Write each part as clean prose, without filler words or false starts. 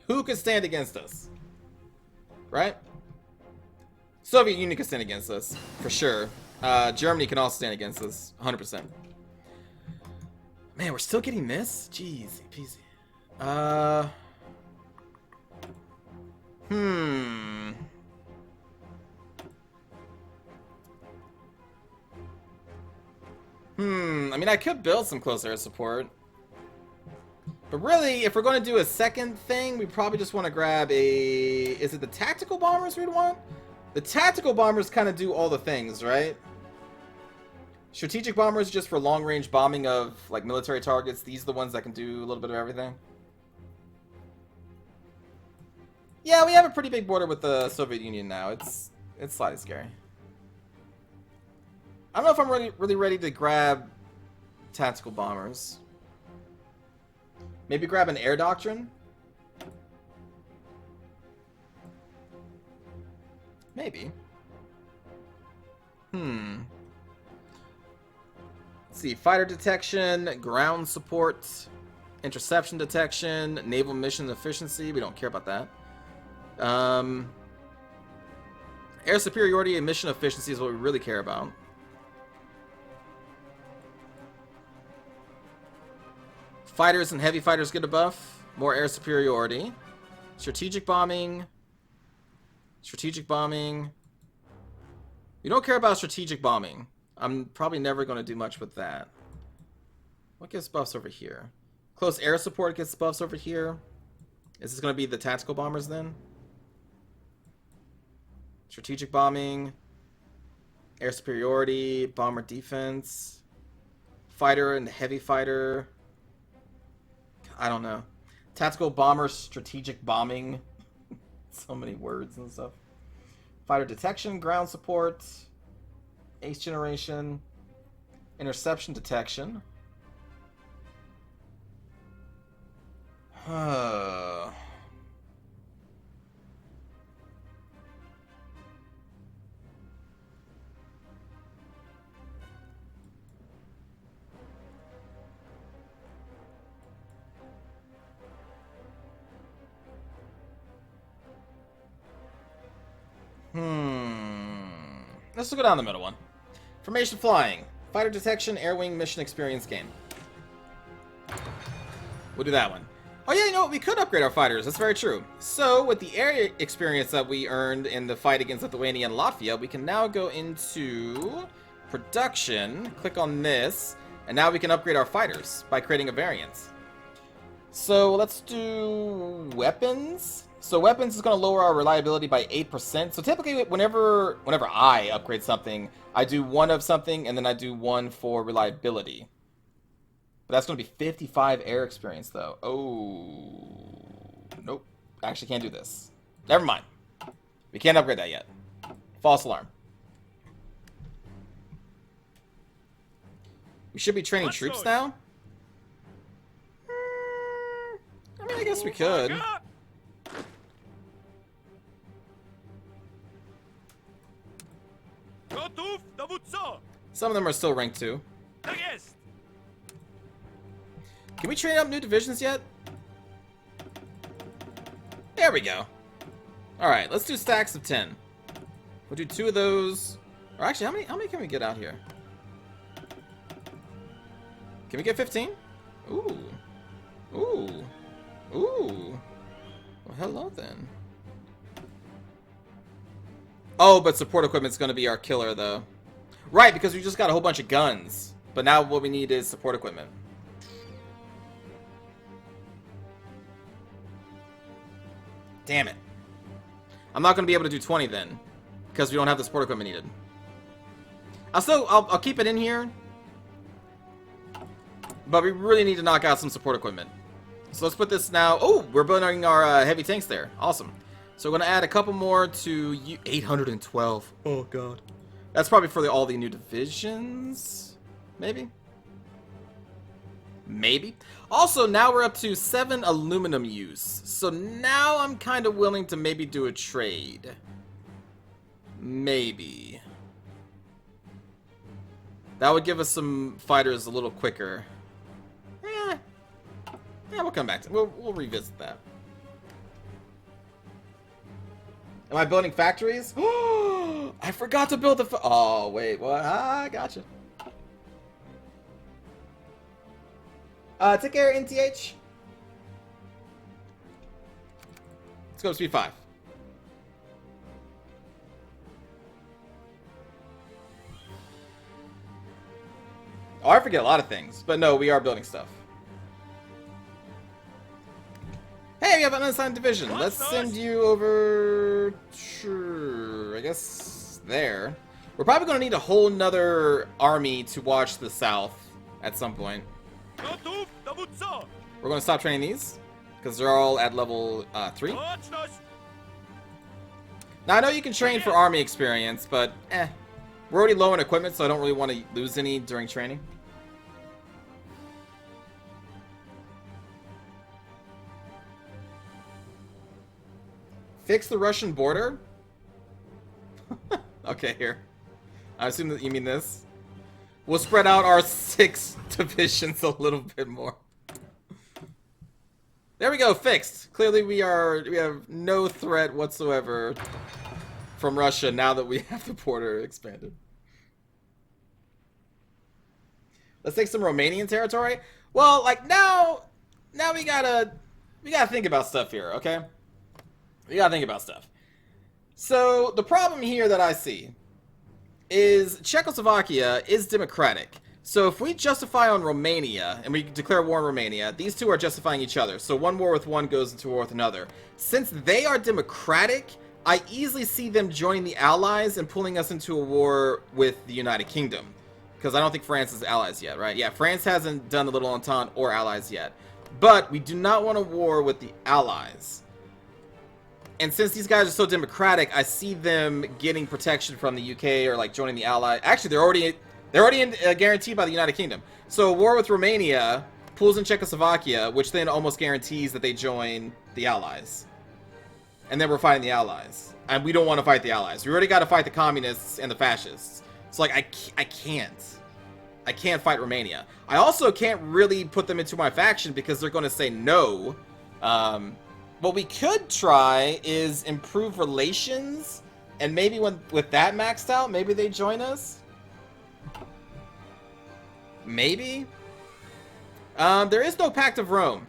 Who could stand against us? Right? Soviet Union could stand against us, for sure. Germany can also stand against us, 100%. Man, we're still getting this? Jeez, peasy. I mean, I could build some close air support. But really, if we're going to do a second thing, we probably just want to grab a... Is it the tactical bombers we'd want? The tactical bombers kind of do all the things, right? Strategic bombers just for long-range bombing of, like, military targets. These are the ones that can do a little bit of everything. Yeah, we have a pretty big border with the Soviet Union now. It's slightly scary. I don't know if I'm really ready to grab tactical bombers. Maybe grab an air doctrine? Maybe. Let's see. Fighter detection, ground support, interception detection, naval mission efficiency. We don't care about that. Air superiority and mission efficiency is what we really care about. Fighters and heavy fighters get a buff. More air superiority. Strategic bombing. Strategic bombing. You don't care about strategic bombing. I'm probably never going to do much with that. What gets buffs over here? Close air support gets buffs over here. Is this going to be the tactical bombers then? Strategic bombing. Air superiority. Bomber defense. Fighter and heavy fighter. I don't know. Tactical bomber, strategic bombing. So many words and stuff. Fighter detection, ground support, ace generation, interception detection. Let's go down the middle one. Formation flying. Fighter detection, air wing, mission experience game. We'll do that one. Oh yeah, you know what? We could upgrade our fighters. That's very true. So, with the air experience that we earned in the fight against Lithuania and Latvia, we can now go into production, click on this, and now we can upgrade our fighters by creating a variant. So, let's do weapons. So weapons is going to lower our reliability by 8%. So typically, whenever I upgrade something, I do one of something, and then I do one for reliability. But that's going to be 55 air experience, though. Oh, nope. I actually can't do this. Never mind. We can't upgrade that yet. False alarm. We should be training troops now? I mean, I guess we could. Some of them are still ranked 2. Can we train up new divisions yet? There we go. Alright, let's do stacks of 10. We'll do 2 of those. Or actually, how many can we get out here? Can we get 15? Ooh. Ooh. Ooh. Well, hello then. Oh, but support equipment's going to be our killer, though. Right, because we just got a whole bunch of guns. But now what we need is support equipment. Damn it. I'm not going to be able to do 20 then. Because we don't have the support equipment needed. I'll keep it in here. But we really need to knock out some support equipment. So let's put this now. Oh, we're building our heavy tanks there. Awesome. So we're going to add a couple more to 812. Oh, God. That's probably for all the new divisions. Maybe. Maybe. Also, now we're up to 7 aluminum use. So now I'm kind of willing to maybe do a trade. Maybe. That would give us some fighters a little quicker. Yeah, we'll come back to it. We'll revisit that. Am I building factories? I forgot to build the oh, wait, what? Ah, gotcha. Take care, NTH. Let's go to speed 5. Oh, I forget a lot of things. But no, we are building stuff. Hey, we have an unassigned division. Let's send you over... Sure, I guess there. We're probably going to need a whole nother army to watch the south at some point. We're going to stop training these, because they're all at level 3. Now, I know you can train for army experience, but we're already low on equipment, so I don't really want to lose any during training. Fix the Russian border? Okay, here. I assume that you mean this. We'll spread out our 6 divisions a little bit more. There we go, fixed. Clearly we have no threat whatsoever from Russia now that we have the border expanded. Let's take some Romanian territory. Well, like now we gotta think about stuff here, okay? We gotta think about stuff. So the problem here that I see is Czechoslovakia is democratic. So if we justify on Romania and we declare war on Romania, these two are justifying each other. So one war with one goes into war with another. Since they are democratic, I easily see them joining the Allies and pulling us into a war with the United Kingdom. Because I don't think France is allies yet, right? Yeah, France hasn't done the Little Entente or allies yet. But we do not want a war with the Allies. And since these guys are so democratic, I see them getting protection from the UK or like joining the Allies. Actually, they're already guaranteed by the United Kingdom. So a war with Romania pulls in Czechoslovakia, which then almost guarantees that they join the Allies. And then we're fighting the Allies. And we don't want to fight the Allies. We already got to fight the communists and the fascists. So like I can't fight Romania. I also can't really put them into my faction because they're going to say no. What we could try is improve relations, and maybe with that maxed out, maybe they join us. Maybe. There is no Pact of Rome.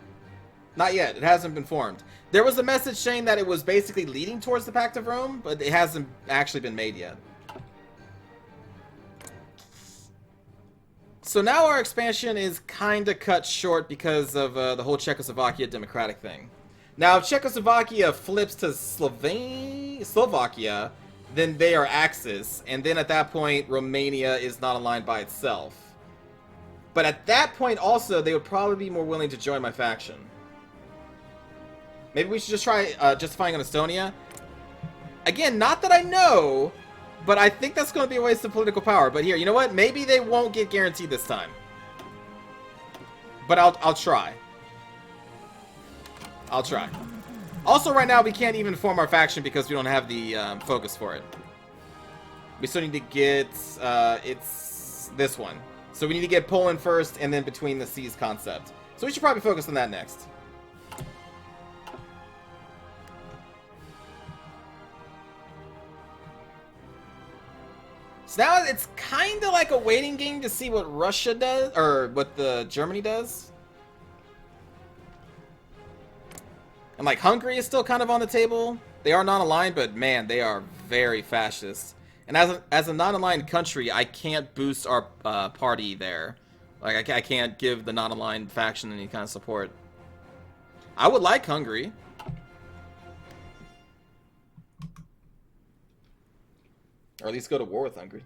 Not yet. It hasn't been formed. There was a message saying that it was basically leading towards the Pact of Rome, but it hasn't actually been made yet. So now our expansion is kind of cut short because of the whole Czechoslovakia democratic thing. Now, if Czechoslovakia flips to Slovakia, then they are Axis, and then at that point, Romania is not aligned by itself. But at that point, also, they would probably be more willing to join my faction. Maybe we should just try justifying on Estonia. Again, not that I know, but I think that's going to be a waste of political power. But here, you know what? Maybe they won't get guaranteed this time. But I'll try. I'll try. Also, right now, we can't even form our faction because we don't have the focus for it. We still need to get, it's this one. So we need to get Poland first, and then Between the Seas concept. So we should probably focus on that next. So now it's kind of like a waiting game to see what Russia does, or what the Germany does. And like Hungary is still kind of on the table. They are non-aligned, but man, they are very fascist. And as a non-aligned country, I can't boost our party there. Like I can't give the non-aligned faction any kind of support. I would like Hungary. Or at least go to war with Hungary.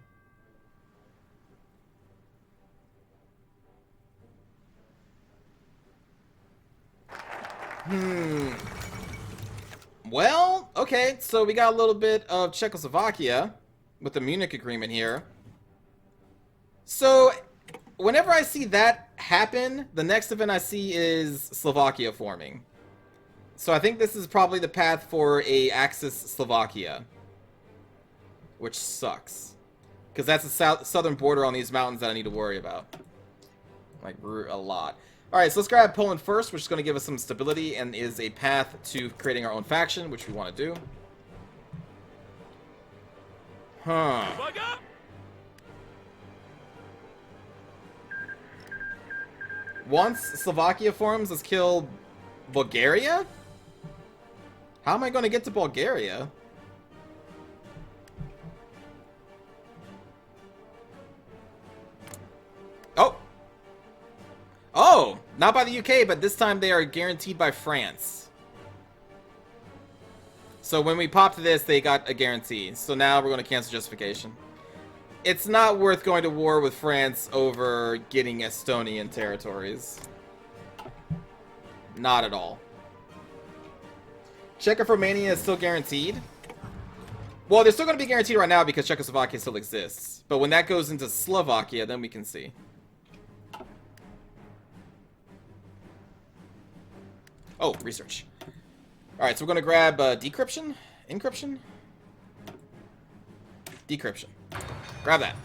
Well, okay, so we got a little bit of Czechoslovakia with the Munich Agreement here. So, whenever I see that happen, the next event I see is Slovakia forming. So I think this is probably the path for a Axis Slovakia. Which sucks. Because that's the southern border on these mountains that I need to worry about. Like, a lot. Alright, so let's grab Poland first, which is going to give us some stability and is a path to creating our own faction, which we want to do. Huh. Once Slovakia forms, let's kill Bulgaria? How am I going to get to Bulgaria? Oh! Oh! Not by the UK, but this time they are guaranteed by France. So when we popped this, they got a guarantee. So now we're going to cancel justification. It's not worth going to war with France over getting Estonian territories. Not at all. Czech of Romania is still guaranteed. Well, they're still going to be guaranteed right now because Czechoslovakia still exists. But when that goes into Slovakia, then we can see. Oh, research. Alright, so we're going to grab decryption? Encryption? Decryption. Grab that.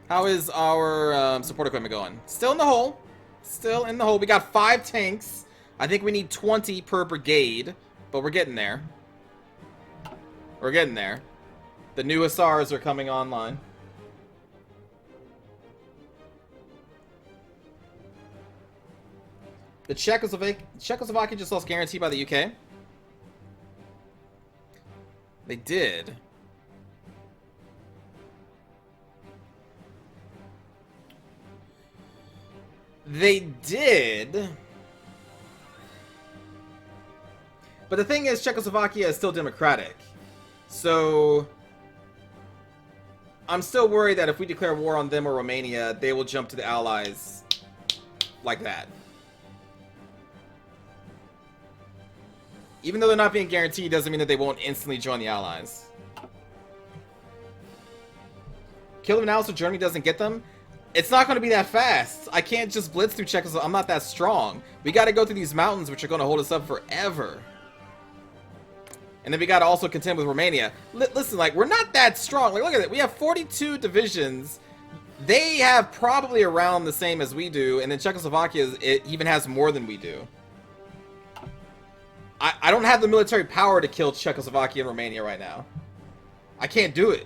How is our support equipment going? Still in the hole. Still in the hole. We got 5 tanks. I think we need 20 per brigade, but we're getting there. We're getting there. The new Hussars are coming online. The Czechoslovakia just lost guarantee by the UK. They did. They did. But the thing is, Czechoslovakia is still democratic. So I'm still worried that if we declare war on them or Romania, they will jump to the Allies like that. Even though they're not being guaranteed, doesn't mean that they won't instantly join the Allies. Kill them now so Germany doesn't get them? It's not going to be that fast. I can't just blitz through Czechoslovakia. I'm not that strong. We got to go through these mountains, which are going to hold us up forever. And then we got to also contend with Romania. Listen, like, we're not that strong. Like, look at it. We have 42 divisions. They have probably around the same as we do. And then Czechoslovakia, it even has more than we do. I don't have the military power to kill Czechoslovakia and Romania right now. I can't do it.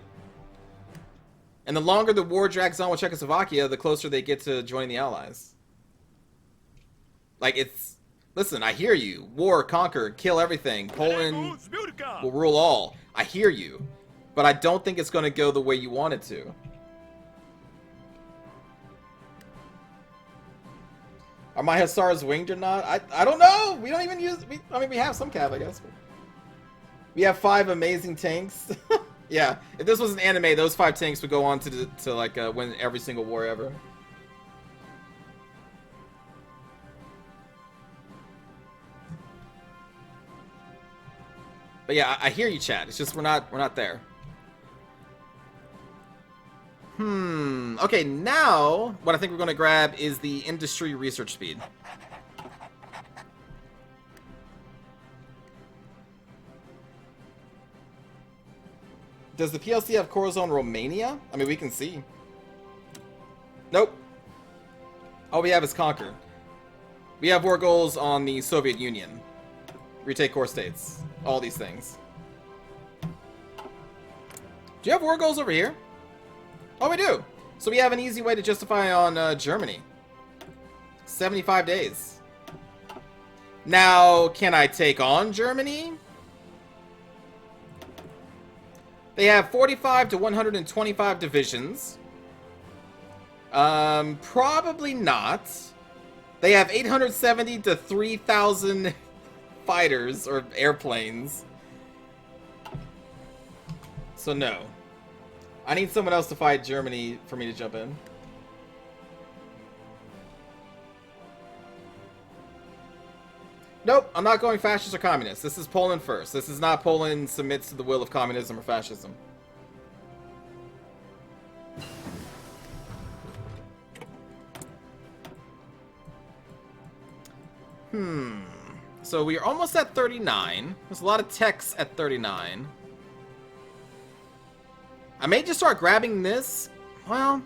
And the longer the war drags on with Czechoslovakia, the closer they get to joining the Allies. Like, it's... Listen, I hear you. War, conquer, kill everything. Poland will rule all. I hear you. But I don't think it's going to go the way you want it to. Are my Hussars winged or not? I don't know. We don't even use... I mean, we have some cav, I guess. We have 5 amazing tanks. Yeah, if this was an anime, those 5 tanks would go on to like win every single war ever. But yeah, I hear you, chat. It's just we're not there. Okay, now what I think we're going to grab is the industry research speed. Does the PLC have cores on Romania? I mean, we can see. Nope. All we have is conquer. We have war goals on the Soviet Union. Retake core states. All these things. Do you have war goals over here? Oh, we do. So we have an easy way to justify on Germany. 75 days. Now, can I take on Germany? They have 45 to 125 divisions. Probably not. They have 870 to 3,000 fighters or airplanes. So no. I need someone else to fight Germany for me to jump in. Nope, I'm not going fascist or communist. This is Poland first. This is not Poland submits to the will of communism or fascism. So we are almost at 39. There's a lot of techs at 39. I may just start grabbing this. Well,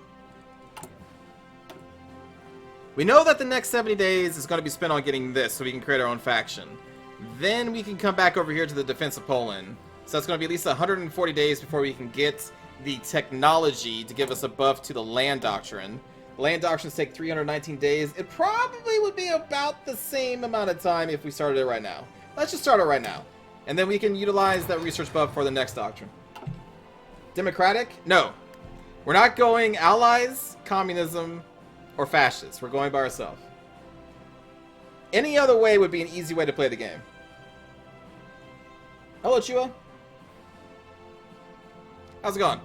we know that the next 70 days is going to be spent on getting this so we can create our own faction. Then we can come back over here to the defense of Poland. So that's going to be at least 140 days before we can get the technology to give us a buff to the land doctrine. The land doctrines take 319 days. It probably would be about the same amount of time if we started it right now. Let's just start it right now. And then we can utilize that research buff for the next doctrine. Democratic? No. We're not going allies, communism, or fascists. We're going by ourselves. Any other way would be an easy way to play the game. Hello, Chua. How's it going?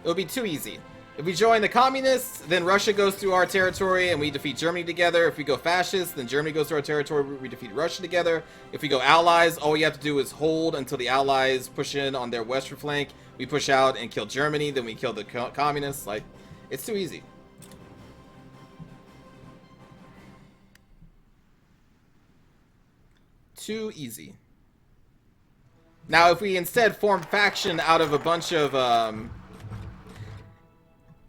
It would be too easy. If we join the communists, then Russia goes through our territory and we defeat Germany together. If we go fascist, then Germany goes through our territory, we defeat Russia together. If we go allies, all we have to do is hold until the allies push in on their western flank. We push out and kill Germany, then we kill the communists. Like, it's too easy. Too easy. Now, if we instead form faction out of a bunch of,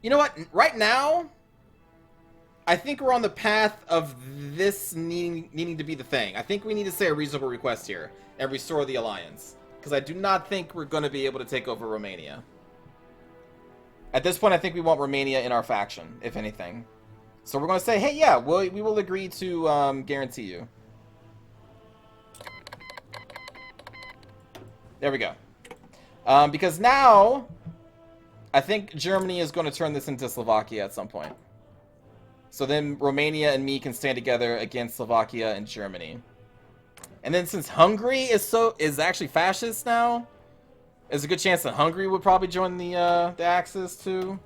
you know what? Right now, I think we're on the path of this needing to be the thing. I think we need to say a reasonable request here and restore the alliance. Because I do not think we're going to be able to take over Romania. At this point, I think we want Romania in our faction, if anything. So we're going to say, hey, yeah, we will agree to guarantee you. There we go. Because now, I think Germany is going to turn this into Slovakia at some point. So then Romania and me can stand together against Slovakia and Germany. And then since Hungary is actually fascist now, there's a good chance that Hungary would probably join the Axis too.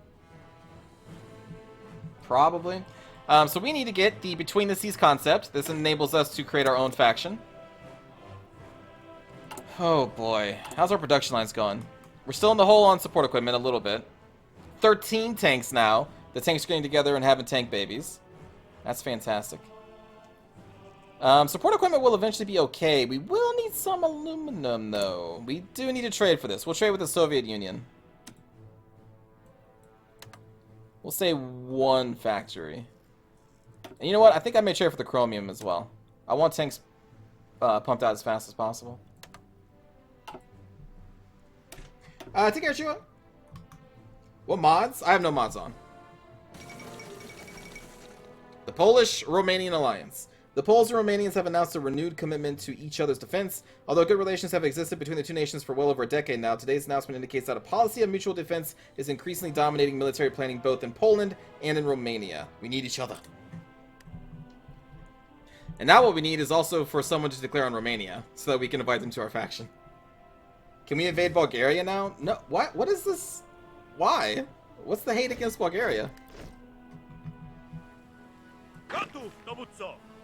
Probably. So we need to get the Between the Seas concept. This enables us to create our own faction. Oh boy, how's our production lines going? We're still in the hole on support equipment a little bit. 13 tanks now. The tanks are getting together and having tank babies. That's fantastic. Support equipment will eventually be okay. We will need some aluminum though. We do need to trade for this. We'll trade with the Soviet Union. We'll say one factory. And you know what? I think I may trade for the chromium as well. I want tanks pumped out as fast as possible. Take care, Shua. What mods? I have no mods on. The Polish-Romanian alliance. The Poles and Romanians have announced a renewed commitment to each other's defense. Although good relations have existed between the two nations for well over a decade now, today's announcement indicates that a policy of mutual defense is increasingly dominating military planning both in Poland and in Romania. We need each other. And now what we need is also for someone to declare on Romania, so that we can invite them to our faction. Can we invade Bulgaria now? No. What? What is this? Why? What's the hate against Bulgaria?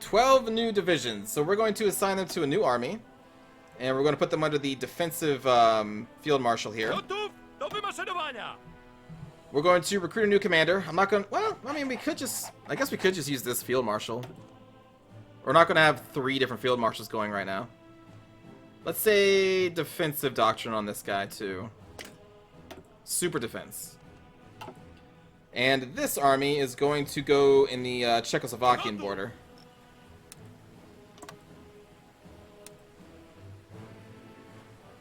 12 new divisions. So we're going to assign them to a new army. And we're going to put them under the defensive field marshal here. We're going to recruit a new commander. I'm not going to... Well, I mean, we could just... I guess we could just use this field marshal. We're not going to have 3 different field marshals going right now. Let's say defensive doctrine on this guy, too. Super defense. And this army is going to go in the Czechoslovakian border.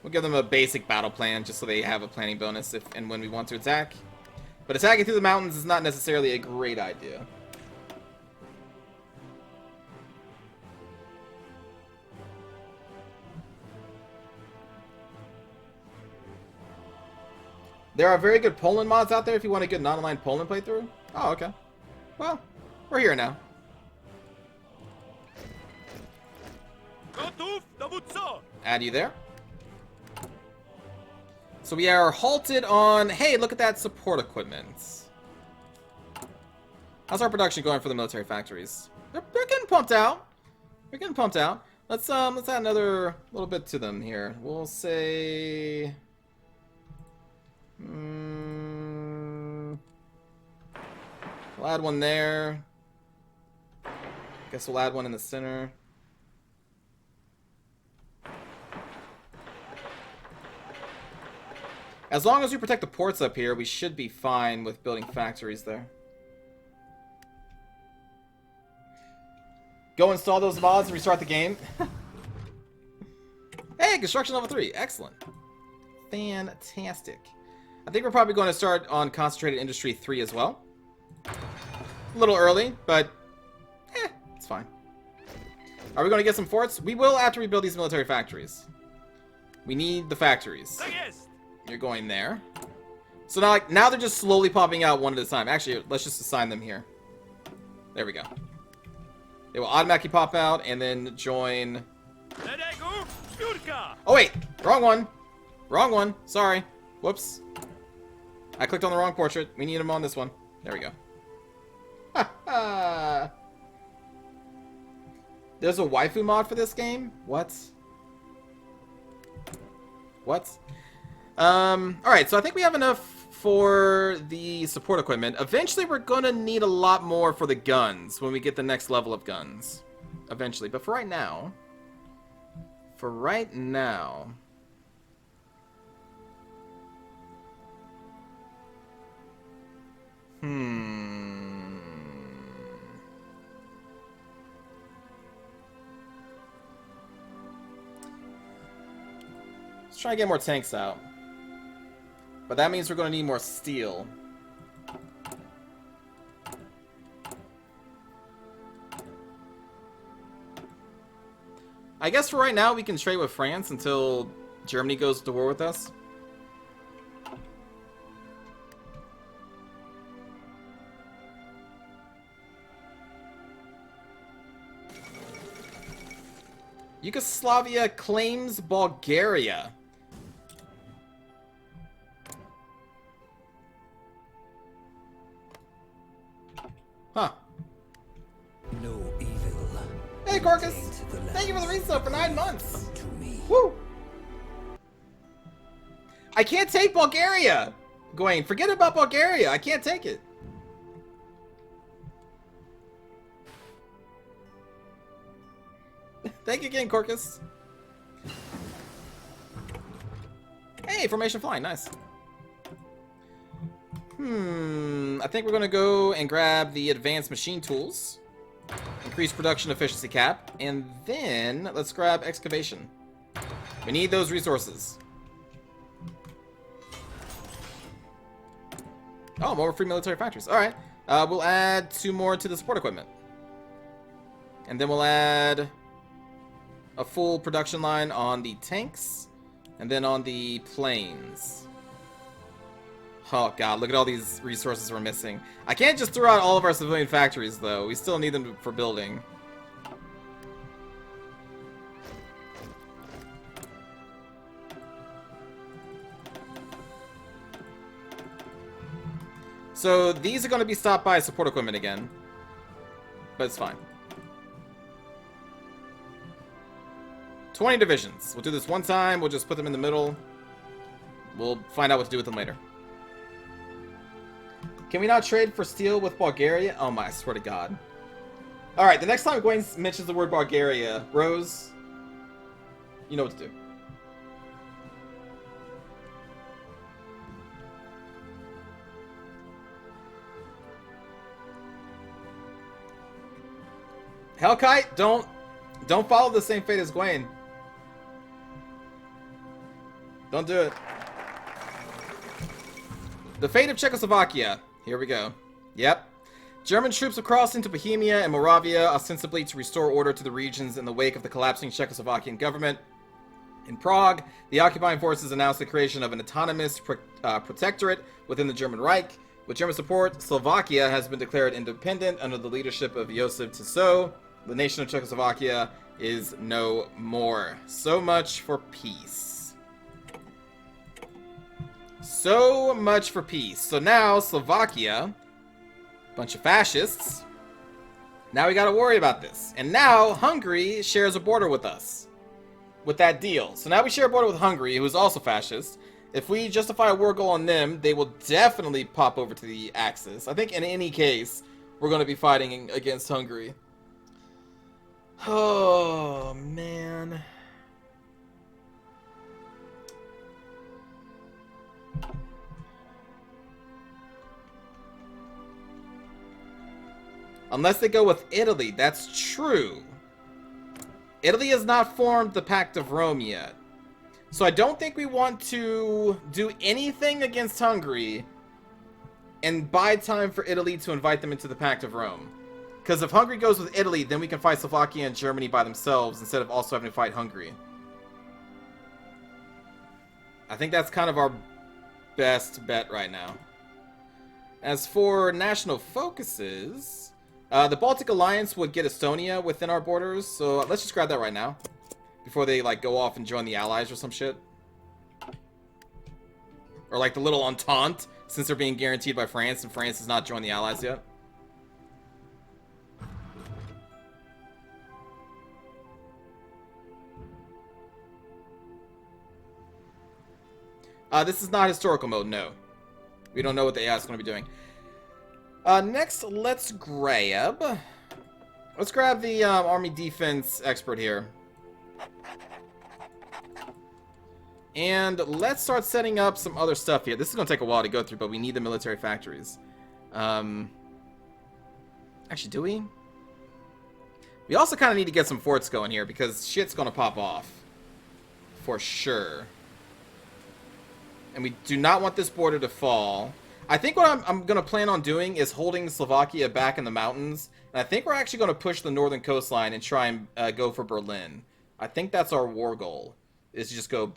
We'll give them a basic battle plan, just so they have a planning bonus if and when we want to attack. But attacking through the mountains is not necessarily a great idea. There are very good Poland mods out there if you want a good non-aligned Poland playthrough. Oh, okay. Well, we're here now. Add you there. So we are halted on... Hey, look at that support equipment. How's our production going for the military factories? They're getting pumped out. They're getting pumped out. Let's add another little bit to them here. We'll say... We'll add one there. Guess we'll add one in the center. As long as we protect the ports up here, we should be fine with building factories there. Go install those mods and restart the game. Hey, construction level 3. Excellent. Fantastic. I think we're probably going to start on concentrated industry 3 as well. A little early, but it's fine. Are we going to get some forts? We will after we build these military factories. We need the factories. You're going there. So now they're just slowly popping out one at a time. Actually, let's just assign them here. There we go. They will automatically pop out and then join... Oh wait! Wrong one! Wrong one! Sorry. Whoops. I clicked on the wrong portrait. We need them on this one. There we go. Ha ha! There's a waifu mod for this game? What? What? Alright, so I think we have enough for the support equipment. Eventually we're gonna need a lot more for the guns when we get the next level of guns. Eventually, but for right now... Let's try to get more tanks out. But that means we're going to need more steel. I guess for right now we can trade with France until Germany goes to war with us. Yugoslavia claims Bulgaria. Huh. No evil. Hey, Corcus! Thank you for the resub for 9 months! Woo! I can't take Bulgaria! Gawain, forget about Bulgaria! I can't take it! Thank you again, Corcus. Hey, formation flying, nice. I think we're gonna go and grab the advanced machine tools. Increase production efficiency cap. And then, let's grab excavation. We need those resources. Oh, more free military factories. Alright. We'll add 2 more to the support equipment. And then we'll add a full production line on the tanks. And then on the planes. Oh god, look at all these resources we're missing. I can't just throw out all of our civilian factories, though. We still need them for building. So, these are going to be stopped by support equipment again. But it's fine. 20 divisions. We'll do this one time. We'll just put them in the middle. We'll find out what to do with them later. Can we not trade for steel with Bulgaria? Oh my, I swear to God. Alright, the next time Gwen mentions the word Bulgaria, Rose, you know what to do. Hellkite, don't follow the same fate as Gwen. Don't do it. The fate of Czechoslovakia. Here we go. Yep. German troops have crossed into Bohemia and Moravia, ostensibly to restore order to the regions in the wake of the collapsing Czechoslovakian government. In Prague, the occupying forces announced the creation of an autonomous protectorate within the German Reich. With German support, Slovakia has been declared independent under the leadership of Josef Tiso. The nation of Czechoslovakia is no more. So much for peace. So much for peace. So now, Slovakia, bunch of fascists. Now we gotta worry about this. And now, Hungary shares a border with us. With that deal. So now we share a border with Hungary, who is also fascist. If we justify a war goal on them, they will definitely pop over to the Axis. I think in any case, we're gonna be fighting against Hungary. Oh, man. Unless they go with Italy, that's true. Italy has not formed the Pact of Rome yet. So I don't think we want to do anything against Hungary and buy time for Italy to invite them into the Pact of Rome. Because if Hungary goes with Italy, then we can fight Slovakia and Germany by themselves instead of also having to fight Hungary. I think that's kind of our best bet right now. As for national focuses, the Baltic Alliance would get Estonia within our borders, so let's just grab that right now. Before they, like, go off and join the Allies or some shit. Or, like, the little Entente, since they're being guaranteed by France, and France has not joined the Allies yet. This is not historical mode, no. We don't know what the AI is going to be doing. Next, let's grab the army defense expert here. And let's start setting up some other stuff here. This is going to take a while to go through, but we need the military factories. Actually, do we? We also kind of need to get some forts going here, because shit's going to pop off. For sure. And we do not want this border to fall. I think what I'm going to plan on doing is holding Slovakia back in the mountains. And I think we're actually going to push the northern coastline and try and go for Berlin. I think that's our war goal. Is to just go...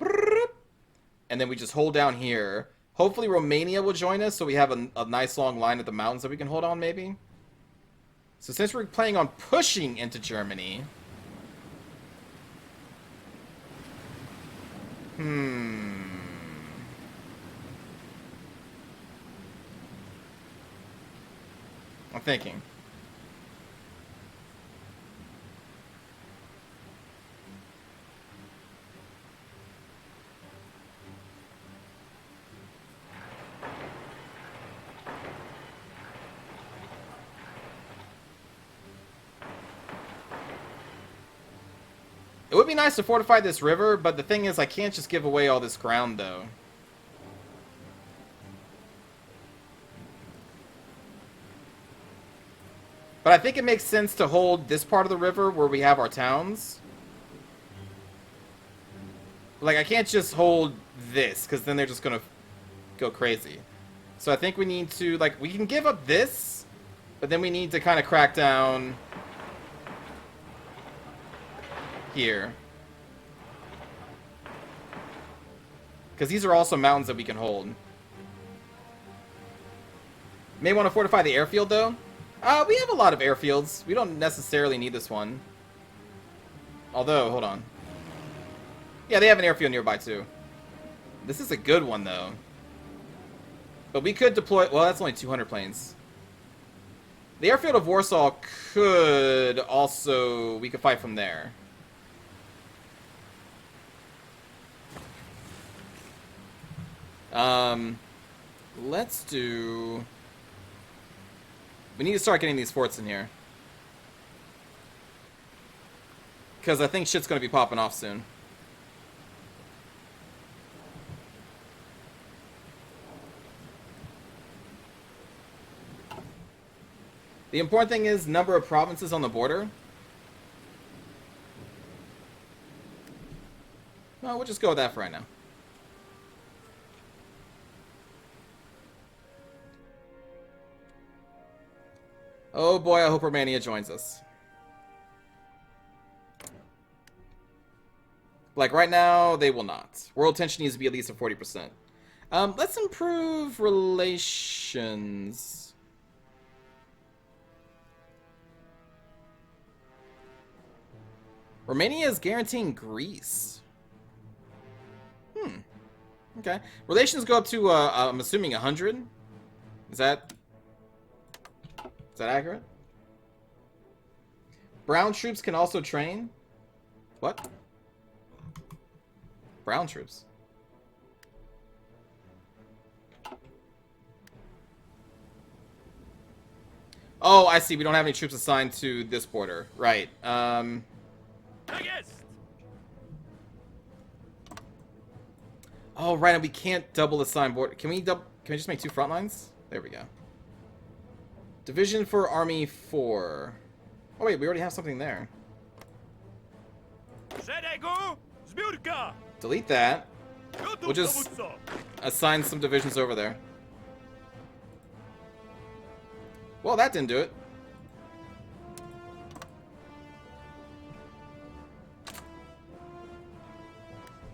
And then we just hold down here. Hopefully Romania will join us, so we have a nice long line at the mountains that we can hold on, maybe. So since we're planning on pushing into Germany... I'm thinking. It would be nice to fortify this river, but the thing is I can't just give away all this ground, though. But I think it makes sense to hold this part of the river where we have our towns. Like, I can't just hold this, because then they're just going to go crazy. So I think we need to, like, we can give up this, but then we need to kind of crack down here. Because these are also mountains that we can hold. May want to fortify the airfield, though. We have a lot of airfields. We don't necessarily need this one. Although, hold on. Yeah, they have an airfield nearby, too. This is a good one, though. But we could deploy... Well, that's only 200 planes. The airfield of Warsaw could also... We could fight from there. Let's do... We need to start getting these forts in here. Because I think shit's going to be popping off soon. The important thing is number of provinces on the border. No, we'll just go with that for right now. Oh boy, I hope Romania joins us. Like right now, they will not. World tension needs to be at least at 40%. Let's improve relations. Romania is guaranteeing Greece. Okay. Relations go up to, I'm assuming 100? Is that accurate? Brown troops can also train? What? Brown troops. Oh, I see. We don't have any troops assigned to this border. Right. Oh, right. And we can't double assign border. Can we just make 2 front lines? There we go. Division for Army 4. Oh, wait. We already have something there. delete that. We'll just assign some divisions over there. Well, that didn't do it.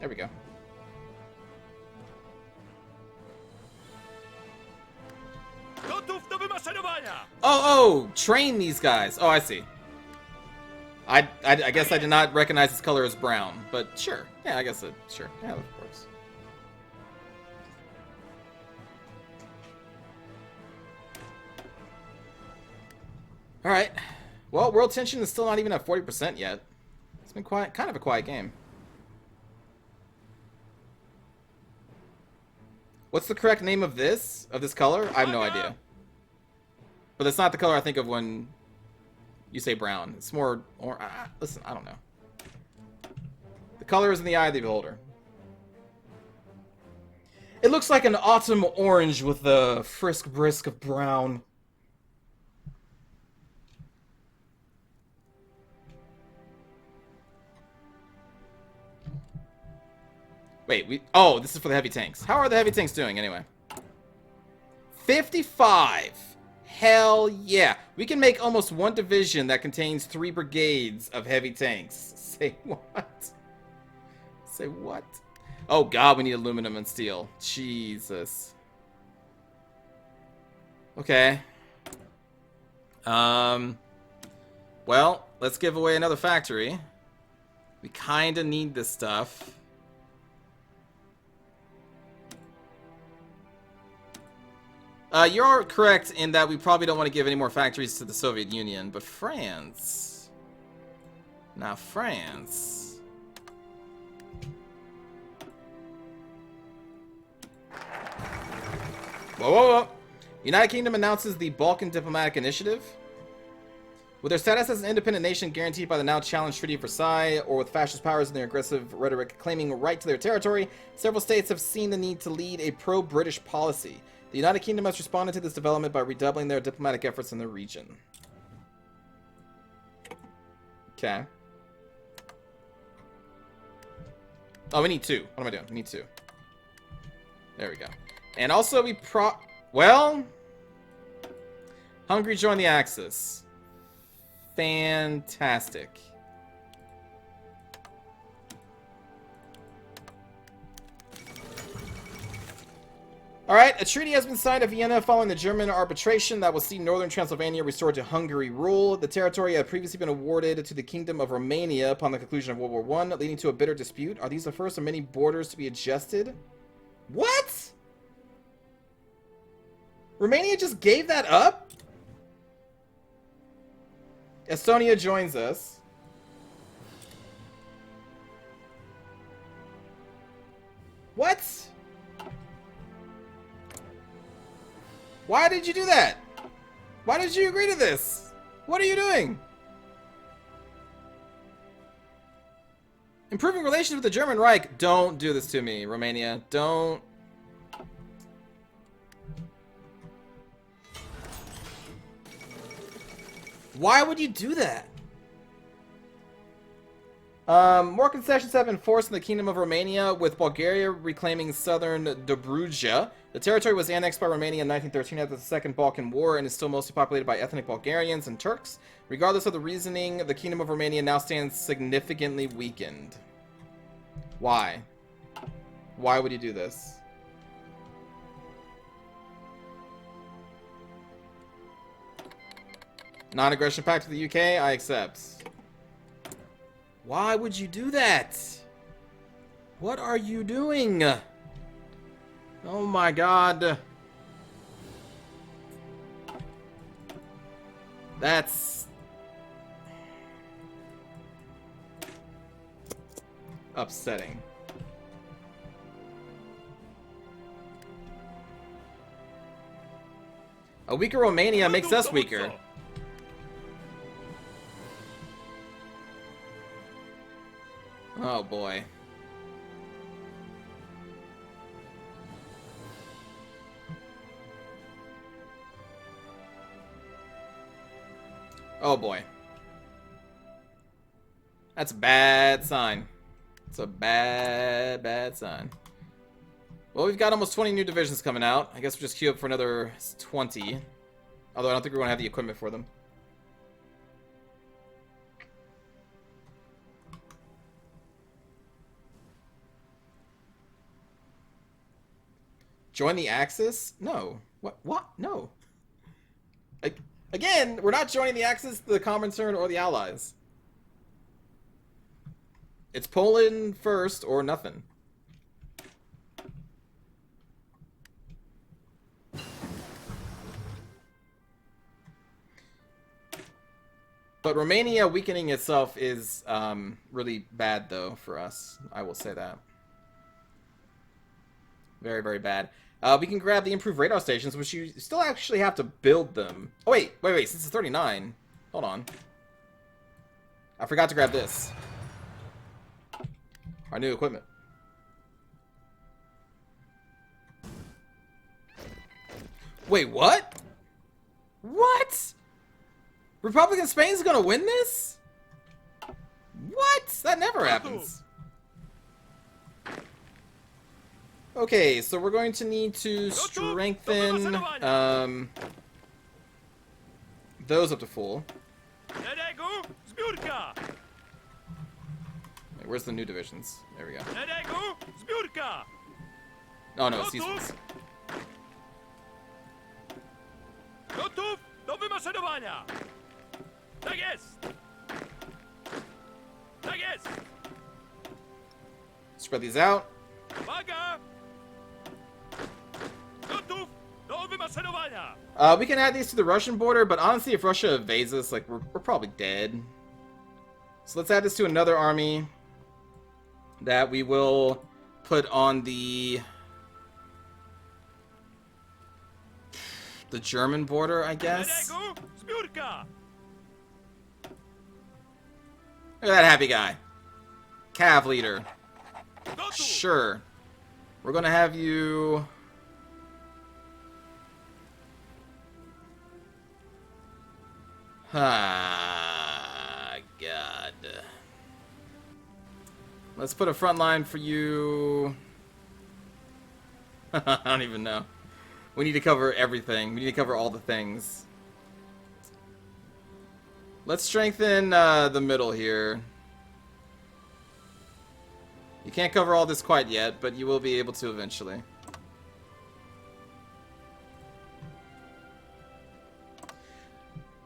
There we go. Oh, train these guys. Oh, I see. I guess I did not recognize his color as brown, but sure. Yeah, I guess sure. Yeah, of course. All right. Well, world tension is still not even at 40% yet. It's been kind of a quiet game. What's the correct name of this color? I have no idea. But it's not the color I think of when you say brown. It's more, or listen, I don't know. The color is in the eye of the beholder. It looks like an autumn orange with the frisk brisk of brown. Wait, oh, this is for the heavy tanks. How are the heavy tanks doing anyway? 55. Hell yeah. We can make almost one division that contains 3 brigades of heavy tanks. Say what? Say what? Oh god, we need aluminum and steel. Jesus. Okay. Well, let's give away another factory. We kinda need this stuff. You're correct in that we probably don't want to give any more factories to the Soviet Union, but France... Now, France... Whoa. United Kingdom announces the Balkan Diplomatic Initiative. With their status as an independent nation guaranteed by the now challenged Treaty of Versailles, or with fascist powers and their aggressive rhetoric claiming right to their territory, several states have seen the need to lead a pro-British policy. The United Kingdom has responded to this development by redoubling their diplomatic efforts in the region. Okay. Oh, we need 2. What am I doing? We need 2. There we go. And also well... Hungary joined the Axis. Fantastic. Alright, a treaty has been signed at Vienna following the German arbitration that will see northern Transylvania restored to Hungary rule. The territory had previously been awarded to the Kingdom of Romania upon the conclusion of World War I, leading to a bitter dispute. Are these the first of many borders to be adjusted? What? Romania just gave that up? Estonia joins us. What? Why did you do that? Why did you agree to this? What are you doing? Improving relations with the German Reich. Don't do this to me, Romania. Don't. Why would you do that? More concessions have been forced in the Kingdom of Romania, with Bulgaria reclaiming southern Dobruja. The territory was annexed by Romania in 1913 after the Second Balkan War and is still mostly populated by ethnic Bulgarians and Turks. Regardless of the reasoning, the Kingdom of Romania now stands significantly weakened. Why? Why would you do this? Non-aggression pact with the UK? I accept. Why would you do that? What are you doing? Oh my god. That's upsetting. A weaker Romania makes us weaker. Oh boy. Oh boy. That's a bad sign. It's a bad, bad sign. Well, we've got almost 20 new divisions coming out. I guess we'll just queue up for another 20. Although I don't think we're going to have the equipment for them. Join the Axis? No. What? No. Again, we're not joining the Axis, the Comintern, or the Allies. It's Poland first or nothing. But Romania weakening itself is really bad, though, for us. I will say that. Very, very bad. We can grab the improved radar stations, which you still actually have to build them. Oh, wait. Since it's 39. Hold on. I forgot to grab this. Our new equipment. Wait, what? What? Republican Spain's gonna win this? What? That never happens. Okay, so we're going to need to strengthen those up to full. Wait, where's the new divisions? There we go. Oh no, it's these ones. Spread these out. We can add these to the Russian border, but honestly, if Russia evades us, like, we're probably dead. So let's add this to another army that we will put on the German border, I guess. Look at that happy guy. Cav leader. Sure. We're gonna have you... Ah, God. Let's put a front line for you. I don't even know. We need to cover everything. We need to cover all the things. Let's strengthen the middle here. You can't cover all this quite yet, but you will be able to eventually.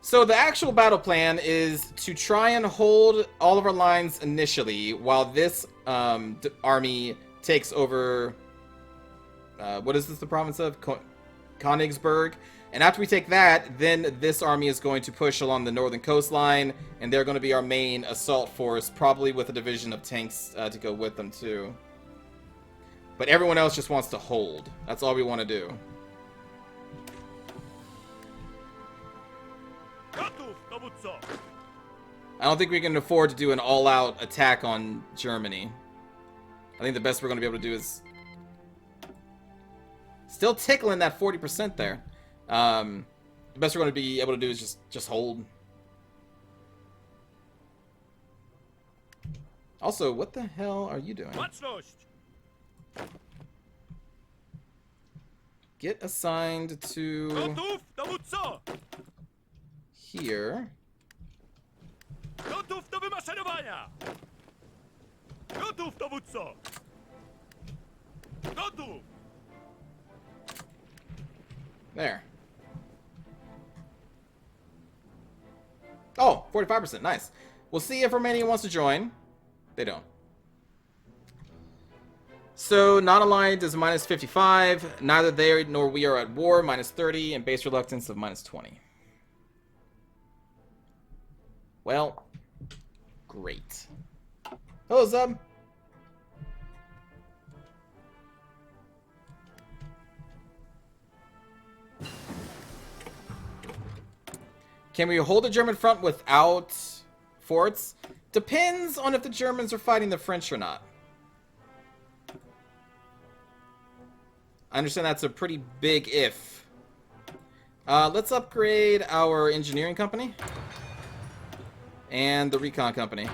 So the actual battle plan is to try and hold all of our lines initially while this army takes over... what is this the province of? Königsberg. And after we take that, then this army is going to push along the northern coastline, and they're going to be our main assault force, probably with a division of tanks to go with them too. But everyone else just wants to hold. That's all we want to do. I don't think we can afford to do an all-out attack on Germany. I think the best we're going to be able to do is... Still tickling that 40% there. The best we're going to be able to do is just hold. Also, what the hell are you doing? Get assigned to... here. There. Oh, 45%. Nice. We'll see if Romania wants to join. They don't. So, not aligned is minus 55. Neither they nor we are at war, minus 30. And base reluctance of minus 20. Well, great. Hello, Zub. Can we hold the German front without forts? Depends on if the Germans are fighting the French or not. I understand that's a pretty big if. Let's upgrade our engineering company. And the recon company.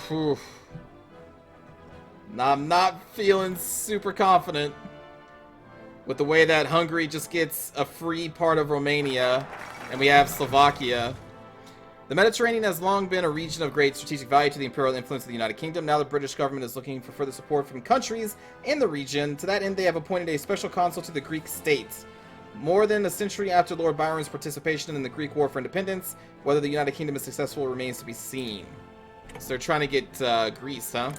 Whew. I'm not feeling super confident with the way that Hungary just gets a free part of Romania, and we have Slovakia. The Mediterranean has long been a region of great strategic value to the imperial influence of the United Kingdom. Now the British government is looking for further support from countries in the region. To that end, they have appointed a special consul to the Greek state. More than a century after Lord Byron's participation in the Greek War for Independence, whether the United Kingdom is successful remains to be seen. So they're trying to get Greece, huh?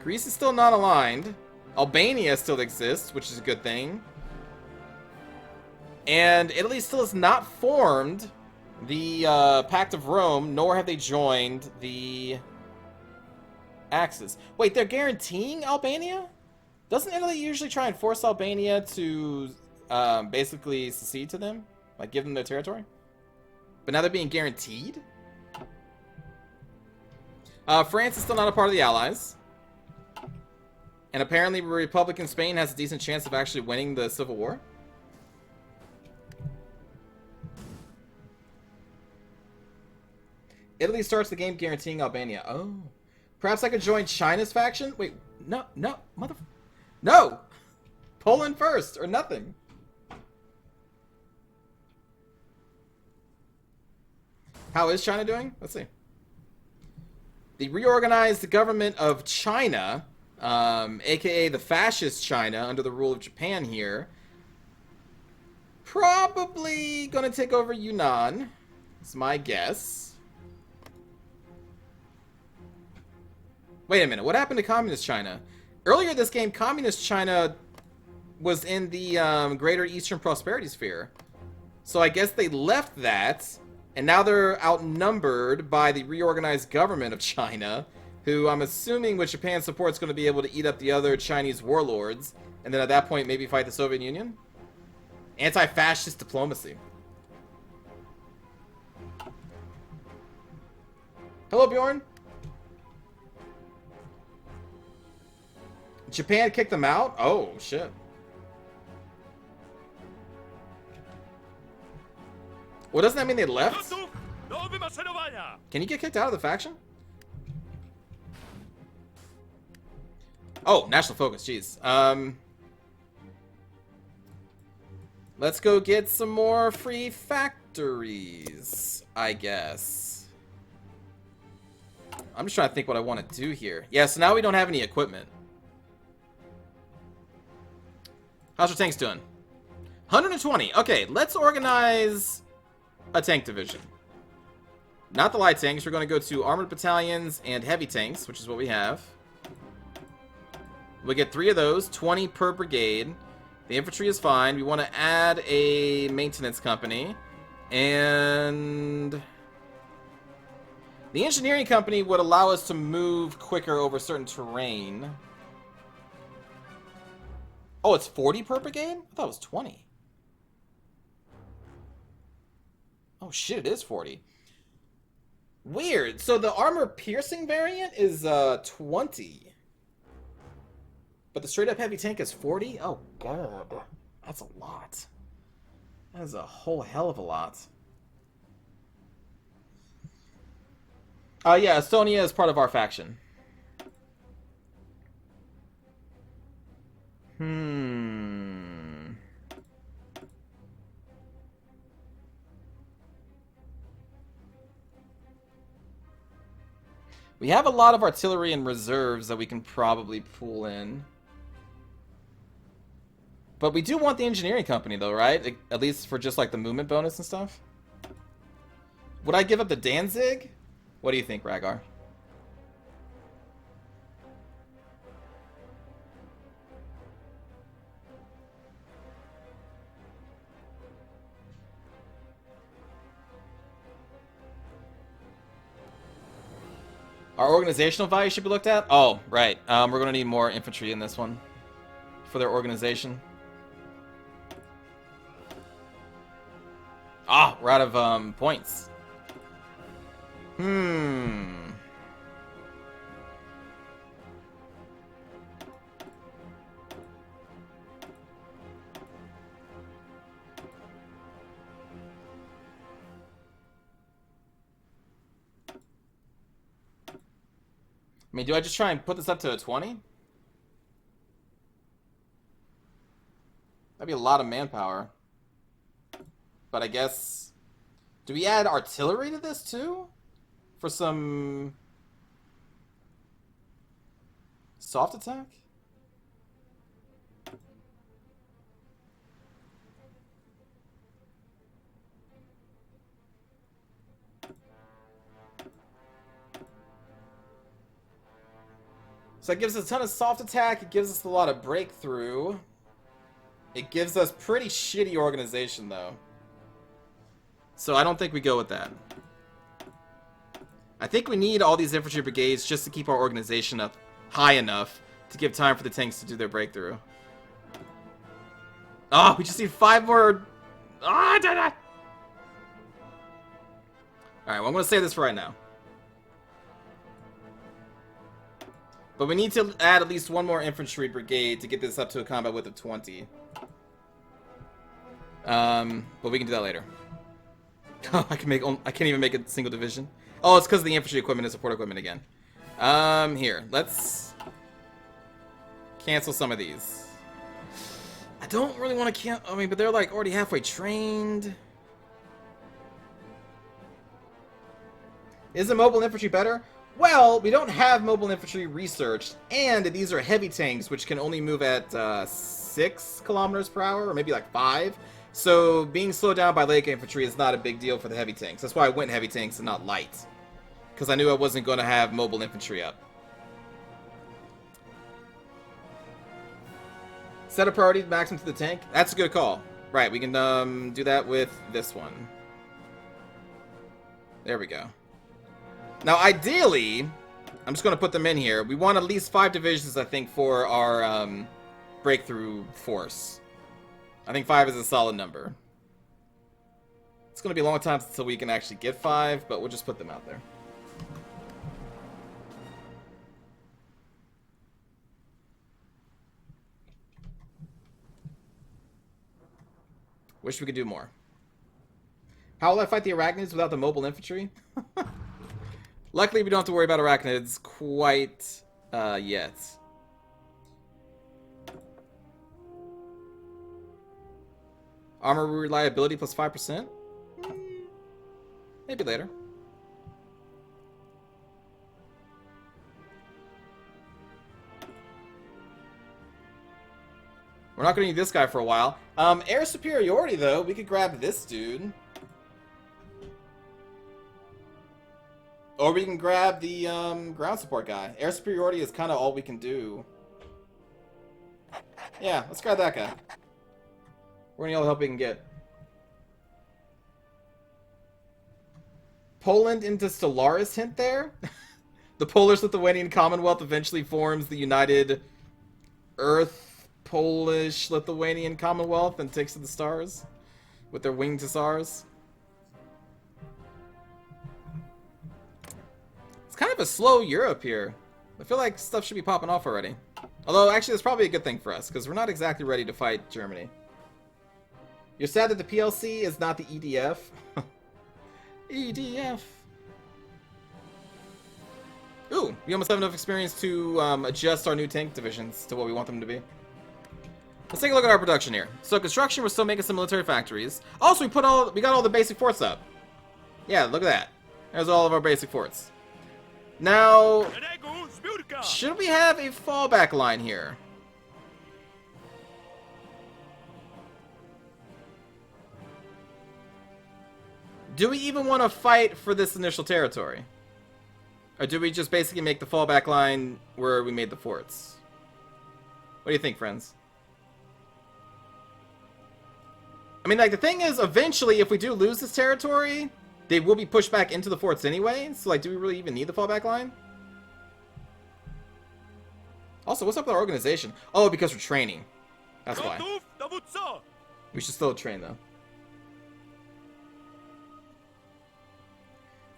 Greece is still not aligned. Albania still exists, which is a good thing. And Italy still has not formed the Pact of Rome, nor have they joined the Axis. Wait, they're guaranteeing Albania? Doesn't Italy usually try and force Albania to basically secede to them? Like, give them their territory? But now they're being guaranteed? France is still not a part of the Allies. And apparently Republican Spain has a decent chance of actually winning the Civil War. Italy starts the game guaranteeing Albania. Oh. Perhaps I could join China's faction? Wait, no, no! Poland first, or nothing. How is China doing? Let's see. The reorganized government of China, aka the fascist China, under the rule of Japan here, probably gonna take over Yunnan. It's my guess. Wait a minute, what happened to Communist China? Earlier this game, Communist China was in the Greater Eastern Prosperity Sphere. So I guess they left that, and now they're outnumbered by the reorganized government of China, who I'm assuming with Japan's support is going to be able to eat up the other Chinese warlords, and then at that point maybe fight the Soviet Union? Anti-fascist diplomacy. Hello, Bjorn. Japan kicked them out? Oh, shit. Well, doesn't that mean they left? Can you get kicked out of the faction? Oh, national focus, jeez. Let's go get some more free factories, I guess. I'm just trying to think what I want to do here. Yeah, so now we don't have any equipment. How's your tanks doing? 120. Okay, let's organize a tank division. Not the light tanks. We're going to go to armored battalions and heavy tanks, which is what we have. We get 3 of those, 20 per brigade. The infantry is fine. We want to add a maintenance company. And the engineering company would allow us to move quicker over certain terrain. Oh, it's 40 per brigade? I thought it was 20. Oh shit, it is 40. Weird. So the armor piercing variant is 20. But the straight up heavy tank is 40? Oh god. That's a lot. That is a whole hell of a lot. Yeah, Estonia is part of our faction. We have a lot of artillery and reserves that we can probably pull in. But we do want the engineering company though, right? At least for just like the movement bonus and stuff. Would I give up the Danzig? What do you think, Rhaegar? Our organizational value should be looked at? Oh, right. We're going to need more infantry in this one for their organization. Ah, we're out of points. mean, do I just try and put this up to a 20? That'd be a lot of manpower. But I guess... Do we add artillery to this, too? For some... soft attack? So it gives us a ton of soft attack, it gives us a lot of breakthrough. It gives us pretty shitty organization, though. So I don't think we go with that. I think we need all these infantry brigades just to keep our organization up high enough to give time for the tanks to do their breakthrough. Oh, we just need 5 more... Ah, da, da. Alright, well, I'm going to say this for right now. But we need to add at least 1 more infantry brigade to get this up to a combat width of 20. But we can do that later. I can't even make a single division. Oh, it's because the infantry equipment is support equipment again. Here, let's cancel some of these. I don't really want to cancel. I mean, but they're like already halfway trained. Is the mobile infantry better? Well, we don't have mobile infantry researched, and these are heavy tanks, which can only move at 6 kilometers per hour, or maybe like 5. So being slowed down by light infantry is not a big deal for the heavy tanks. That's why I went heavy tanks and not light, because I knew I wasn't going to have mobile infantry up. Set a priority maximum to the tank. That's a good call. Right, we can do that with this one. There we go. Now, ideally, I'm just going to put them in here. We want at least 5 divisions, I think, for our breakthrough force. I think 5 is a solid number. It's going to be a long time until we can actually get 5, but we'll just put them out there. Wish we could do more. How will I fight the arachnids without the mobile infantry? Luckily, we don't have to worry about arachnids quite yet. Armor reliability plus 5%? Maybe later. We're not going to need this guy for a while. Air superiority, though. We could grab this dude. Or we can grab the ground support guy. Air superiority is kind of all we can do. Yeah, let's grab that guy. We're going to need all the help we can get. Poland into Stellaris hint there? The Polish-Lithuanian Commonwealth eventually forms the United Earth Polish-Lithuanian Commonwealth and takes to the stars with their winged hussars. It's kind of a slow Europe here. I feel like stuff should be popping off already. Although, actually, that's probably a good thing for us, because we're not exactly ready to fight Germany. You're sad that the PLC is not the EDF? EDF. Ooh, we almost have enough experience to adjust our new tank divisions to what we want them to be. Let's take a look at our production here. So construction, we're still making some military factories. Also, we got all the basic forts up. Yeah, look at that. There's all of our basic forts. Now, should we have a fallback line here? Do we even want to fight for this initial territory? Or do we just basically make the fallback line where we made the forts? What do you think, friends? I mean, like, the thing is, eventually, if we do lose this territory, they will be pushed back into the forts anyway. So, like, do we really even need the fallback line? Also, what's up with our organization? Oh, because we're training. That's why. We should still train, though.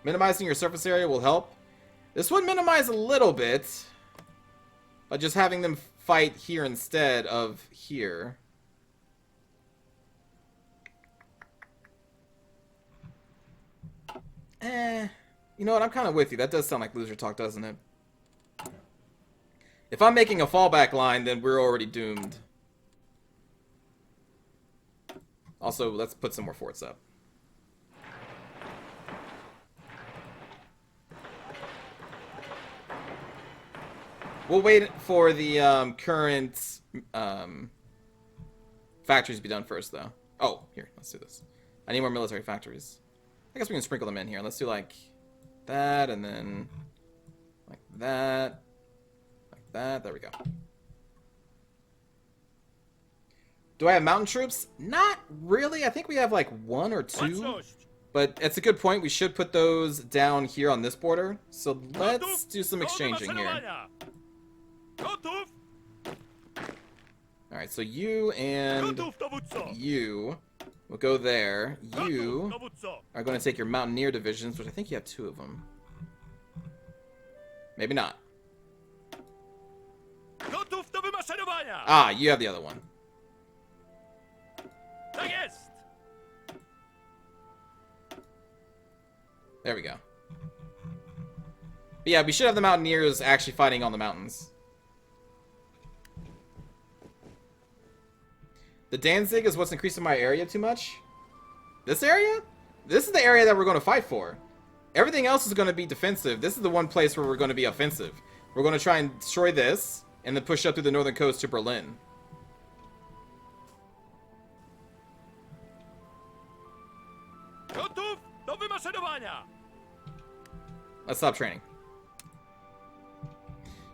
Minimizing your surface area will help. This would minimize a little bit by just having them fight here instead of here. You know what? I'm kind of with you. That does sound like loser talk, doesn't it? If I'm making a fallback line, then we're already doomed. Also, let's put some more forts up. We'll wait for the current factories to be done first, though. Oh, here, let's do this. I need more military factories. I guess we can sprinkle them in here. Let's do like that, and then like that, like that. There we go. Do I have mountain troops? Not really. I think we have like 1 or 2. But it's a good point. We should put those down here on this border. So let's do some exchanging here. Alright, so you and you will go there. You are going to take your Mountaineer divisions, which I think you have 2 of them. Maybe not. Ah, you have the other one. There we go. But yeah, we should have the Mountaineers actually fighting on the mountains. The Danzig is what's increasing my area too much. This area? This is the area that we're going to fight for. Everything else is going to be defensive. This is the one place where we're going to be offensive. We're going to try and destroy this, and then push up through the northern coast to Berlin. Let's stop training.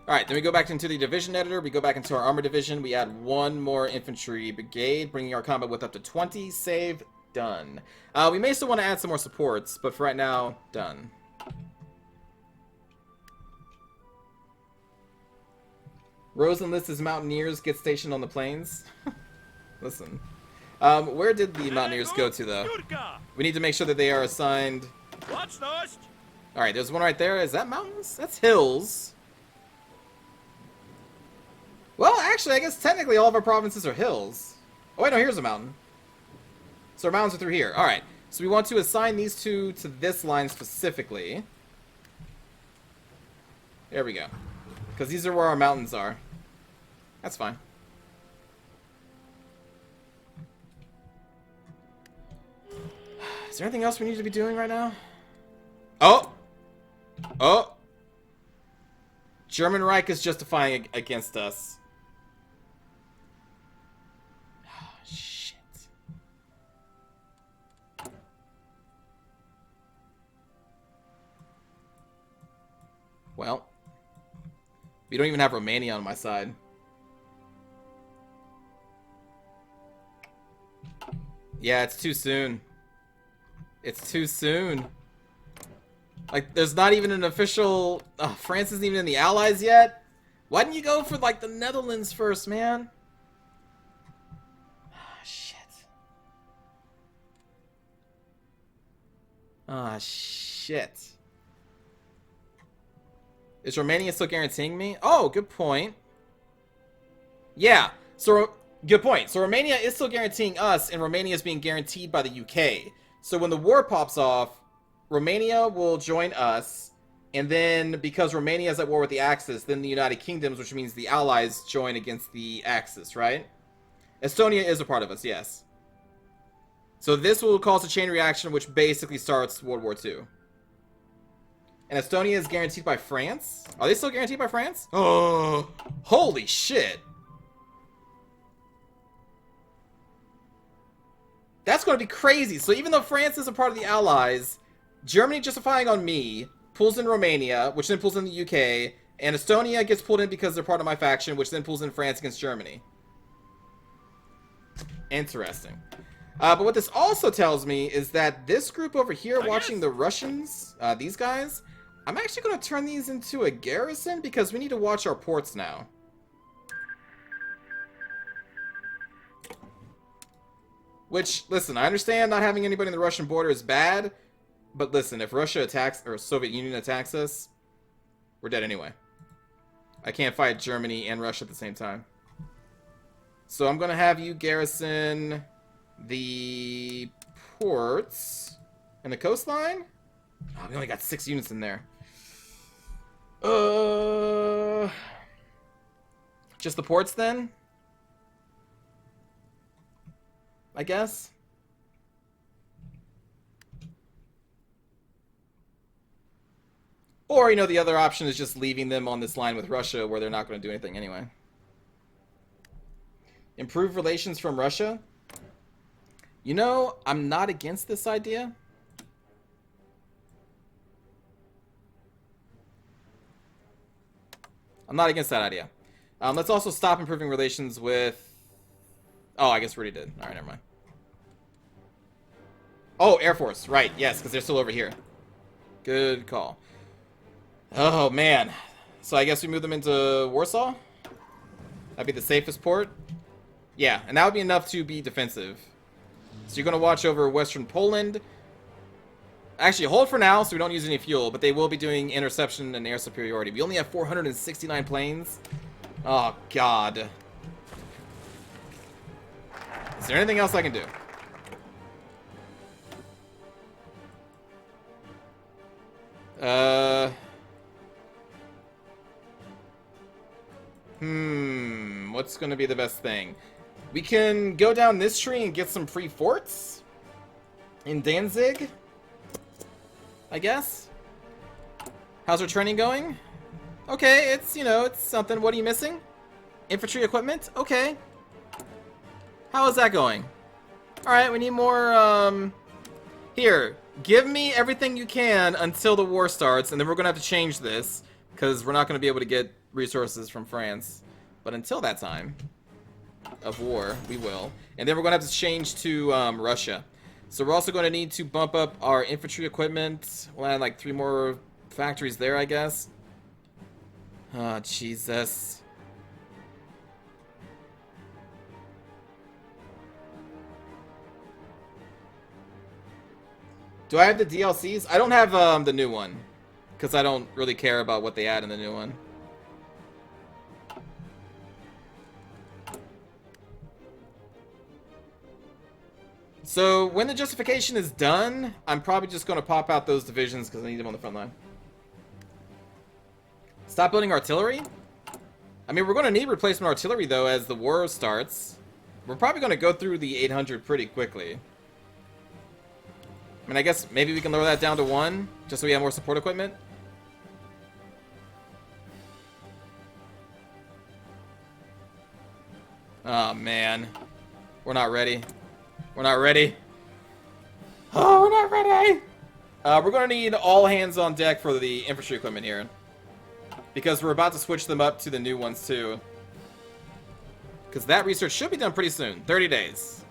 Alright, then we go back into the division editor. We go back into our armor division. We add 1 more infantry brigade, bringing our combat width up to 20. Save. Done. We may still want to add some more supports, but for right now, done. Rose enlists his Mountaineers, get stationed on the plains. Listen. Where did the Mountaineers go to, though? We need to make sure that they are assigned... Alright, there's one right there. Is that mountains? That's hills. Well, actually, I guess technically all of our provinces are hills. Oh, wait, no, here's a mountain. So our mountains are through here. Alright, so we want to assign these 2 to this line specifically. There we go. Because these are where our mountains are. That's fine. Is there anything else we need to be doing right now? Oh! Oh! German Reich is justifying against us. Oh, shit. Well, we don't even have Romania on my side. Yeah, it's too soon. It's too soon. Like, there's not even an official... France isn't even in the Allies yet? Why didn't you go for, like, the Netherlands first, man? Ah, shit. Ah, shit. Is Romania still guaranteeing me? Oh, good point. Yeah, so... Good point. So Romania is still guaranteeing us, and Romania is being guaranteed by the UK. So when the war pops off... Romania will join us, and then because Romania is at war with the Axis, then the United Kingdoms, which means the Allies, join against the Axis, right? Estonia is a part of us, yes. So this will cause a chain reaction, which basically starts World War II. And Estonia is guaranteed by France? Are they still guaranteed by France? Oh, holy shit. That's going to be crazy. So even though France is a part of the Allies... Germany justifying on me, pulls in Romania, which then pulls in the UK, and Estonia gets pulled in because they're part of my faction, which then pulls in France against Germany. Interesting. But what this also tells me is that this group over here watching the Russians, these guys, I'm actually going to turn these into a garrison because we need to watch our ports now. Which, listen, I understand not having anybody in the Russian border is bad, but listen, if Russia attacks, or Soviet Union attacks us, we're dead anyway. I can't fight Germany and Russia at the same time. So I'm going to have you garrison the ports and the coastline. Oh, we only got 6 units in there. Just the ports then? I guess? Or, you know, the other option is just leaving them on this line with Russia where they're not going to do anything anyway. Improve relations from Russia? You know, I'm not against this idea. I'm not against that idea. Let's also stop improving relations with... Oh, I guess we already did. Alright, never mind. Oh, Air Force. Right, yes, because they're still over here. Good call. Oh, man. So I guess we move them into Warsaw? That'd be the safest port? Yeah, and that would be enough to be defensive. So you're going to watch over Western Poland. Actually, hold for now so we don't use any fuel, but they will be doing interception and air superiority. We only have 469 planes. Oh, God. Is there anything else I can do? What's going to be the best thing? We can go down this tree and get some free forts in Danzig, I guess. How's our training going? Okay, it's, you know, it's something. What are you missing? Infantry equipment? Okay. How is that going? Alright, we need more, Here, give me everything you can until the war starts, and then we're going to have to change this, because we're not going to be able to get resources from France. But until that time of war, we will. And then we're going to have to change to Russia. So we're also going to need to bump up our infantry equipment. We'll add like 3 more factories there, I guess. Oh, Jesus. Do I have the DLCs? I don't have the new one. Because I don't really care about what they add in the new one. So, when the justification is done, I'm probably just going to pop out those divisions because I need them on the front line. Stop building artillery? I mean, we're going to need replacement artillery, though, as the war starts. We're probably going to go through the 800 pretty quickly. I mean, I guess maybe we can lower that down to 1, just so we have more support equipment. Oh, man. We're not ready. We're not ready. Oh, we're not ready. We're going to need all hands on deck for the infantry equipment here. Because we're about to switch them up to the new ones, too. Because that research should be done pretty soon. 30 days.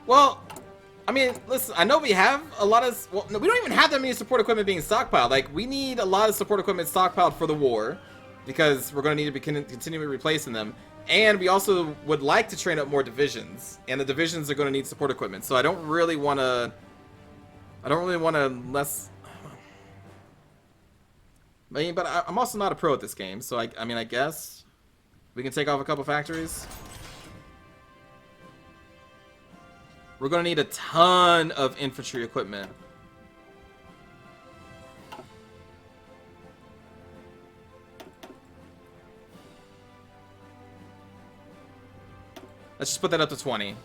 Well, I mean, listen, I know we have a lot of... Well, no, we don't even have that many support equipment being stockpiled. Like, we need a lot of support equipment stockpiled for the war. Because we're going to need to be continually replacing them. And we also would like to train up more divisions. And the divisions are going to need support equipment. So I don't really want to... less... I mean, but I'm also not a pro at this game. So, I mean, I guess we can take off a couple factories. We're going to need a ton of infantry equipment. Let's just put that up to 20.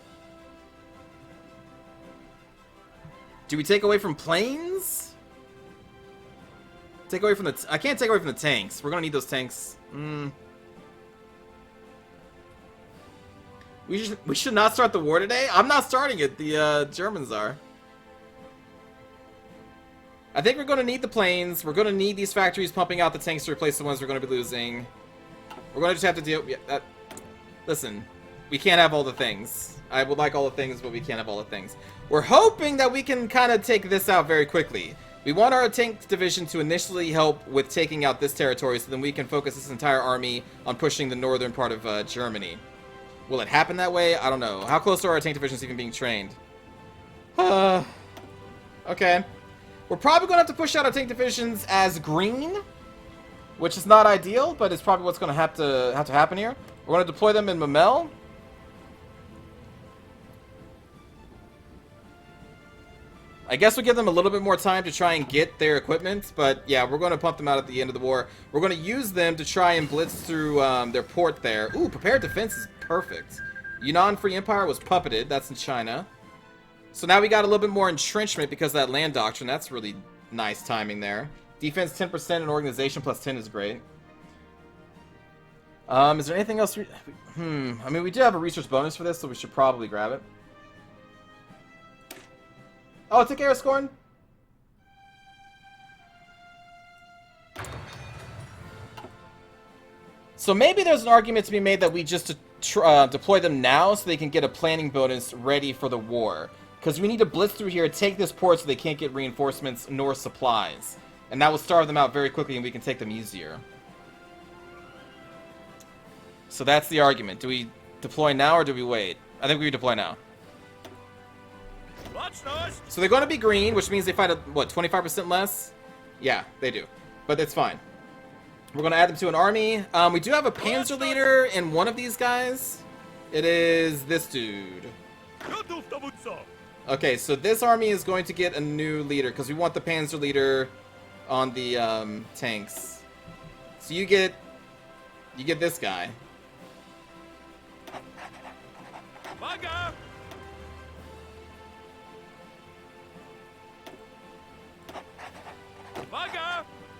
Do we take away from planes? Take away from the... I can't take away from the tanks. We're going to need those tanks. We should not start the war today? I'm not starting it. The Germans are. I think we're going to need the planes. We're going to need these factories pumping out the tanks to replace the ones we're going to be losing. We're going to just have to deal... Yeah, listen, we can't have all the things. I would like all the things, but we can't have all the things. We're hoping that we can kind of take this out very quickly. We want our tank division to initially help with taking out this territory so then we can focus this entire army on pushing the northern part of Germany. Will it happen that way? I don't know. How close are our tank divisions even being trained? Okay. We're probably going to have to push out our tank divisions as green, which is not ideal, but it's probably what's going to have to happen here. We're going to deploy them in Memel. I guess we'll give them a little bit more time to try and get their equipment, but yeah, we're going to pump them out at the end of the war. We're going to use them to try and blitz through their port there. Ooh, prepared defense is perfect. Yunnan Free Empire was puppeted. That's in China. So now we got a little bit more entrenchment because of that land doctrine. That's really nice timing there. Defense 10% and organization plus 10 is great. Is there anything else? I mean, we do have a research bonus for this, so we should probably grab it. Oh, it took Aeroscorn? So maybe there's an argument to be made that we just deploy them now so they can get a planning bonus ready for the war. Because we need to blitz through here, take this port so they can't get reinforcements nor supplies. And that will starve them out very quickly and we can take them easier. So that's the argument. Do we deploy now or do we wait? I think we deploy now. So they're going to be green, which means they fight, what, 25% less? Yeah, they do. But it's fine. We're going to add them to an army. We do have a panzer leader in one of these guys. It is this dude. Okay, so this army is going to get a new leader because we want the panzer leader on the tanks. So you get this guy.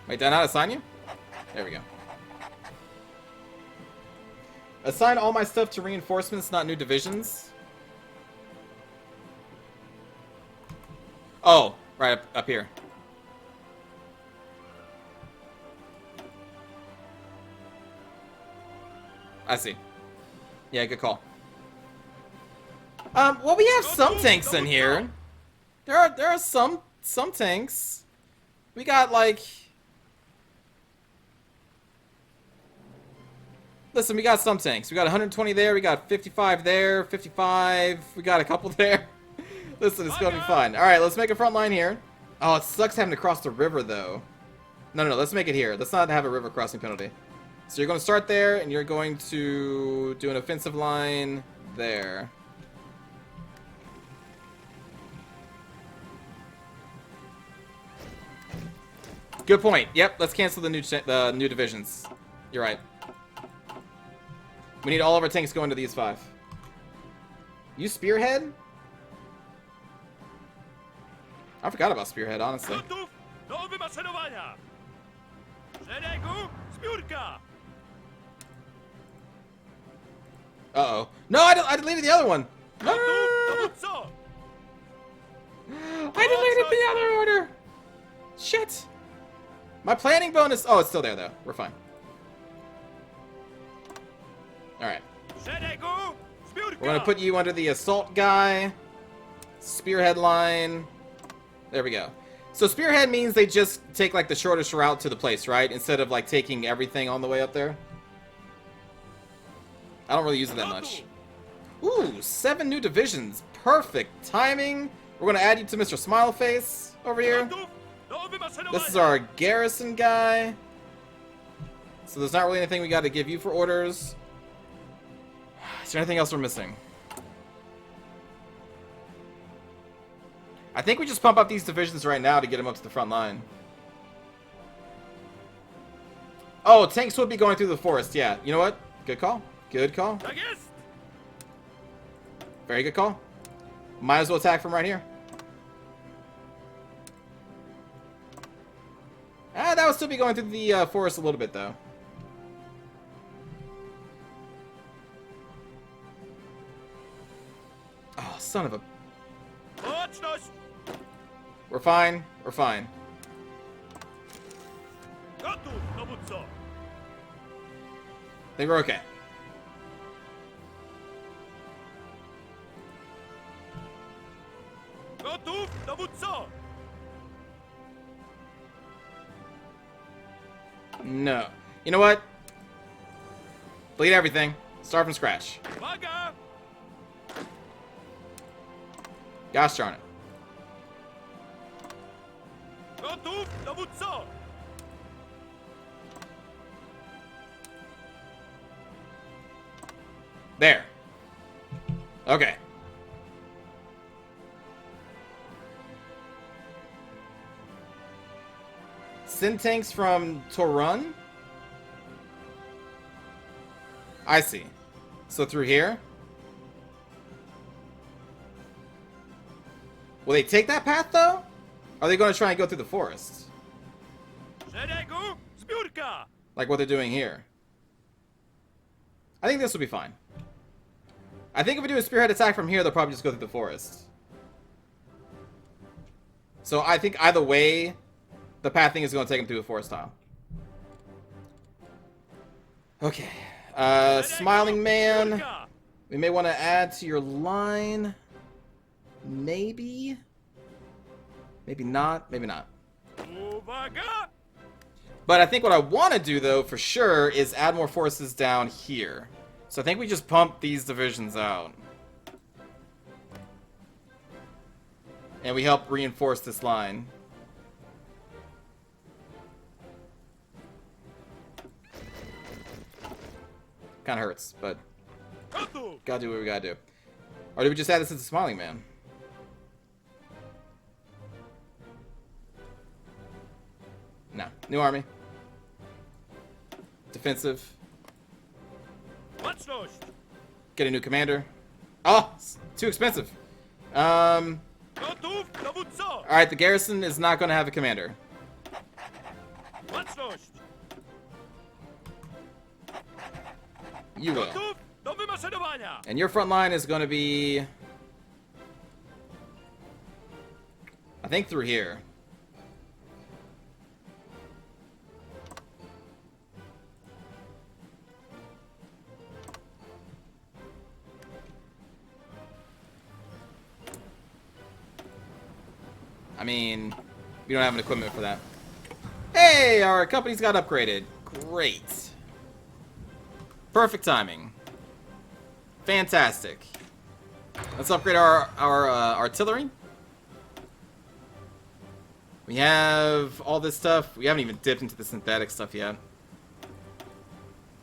Wait, did I not assign you? There we go. Assign all my stuff to reinforcements, not new divisions. Oh, right up here. I see. Yeah, good call. Well, we have some tanks in here. There are some tanks. We got like. Listen, we got some tanks. We got 120 there. We got 55 there. 55. We got a couple there. Listen, it's gonna be fine. All right, let's make a front line here. Oh, it sucks having to cross the river though. No. Let's make it here. Let's not have a river crossing penalty. So you're going to start there, and you're going to do an offensive line there. Good point. Yep, let's cancel the new divisions. You're right. We need all of our tanks going to these 5. You Spearhead? I forgot about Spearhead, honestly. Uh-oh. No, I deleted the other one! No! I deleted the other order! Shit! My planning bonus... Oh, it's still there, though. We're fine. Alright. We're gonna put you under the assault guy. Spearhead line. There we go. So Spearhead means they just take, like, the shortest route to the place, right? Instead of, like, taking everything on the way up there. I don't really use it that much. Ooh, 7 new divisions. Perfect timing. We're gonna add you to Mr. Smileface over here. This is our garrison guy. So there's not really anything we got to give you for orders. Is there anything else we're missing? I think we just pump up these divisions right now to get them up to the front line. Oh, tanks would be going through the forest. Yeah, you know what? Good call. Good call. Very good call. Might as well attack from right here. That would still be going through the forest a little bit, though. Oh, son of a... We're fine. We're fine. I think we're okay. No. You know what? Delete everything. Start from scratch. Gosh darn it. There. Okay. Send tanks from Torun? I see. So through here? Will they take that path, though? Are they going to try and go through the forest? Like what they're doing here. I think this will be fine. I think if we do a spearhead attack from here, they'll probably just go through the forest. So I think either way, the pathing is going to take them through the forest tile. Okay. Smiling Man. We may want to add to your line. Maybe? Maybe not. Maybe not. But I think what I want to do, though, for sure, is add more forces down here. So I think we just pump these divisions out. And we help reinforce this line. Kind of hurts, but gotta do what we gotta do. Or did we just add this as a Smiling Man? No. New army. Defensive. Get a new commander. Oh! It's too expensive. Alright, the garrison is not gonna have a commander. You will. And your front line is gonna be... I think through here. I mean, we don't have an equipment for that. Hey, our company's got upgraded. Great. Perfect timing. Fantastic. Let's upgrade our artillery. We have all this stuff. We haven't even dipped into the synthetic stuff yet.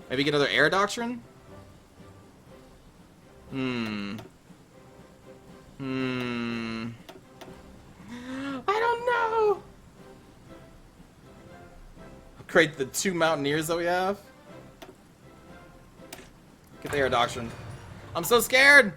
Maybe get another air doctrine? I don't know. Upgrade the 2 mountaineers that we have. Get the air doctrine. I'm so scared.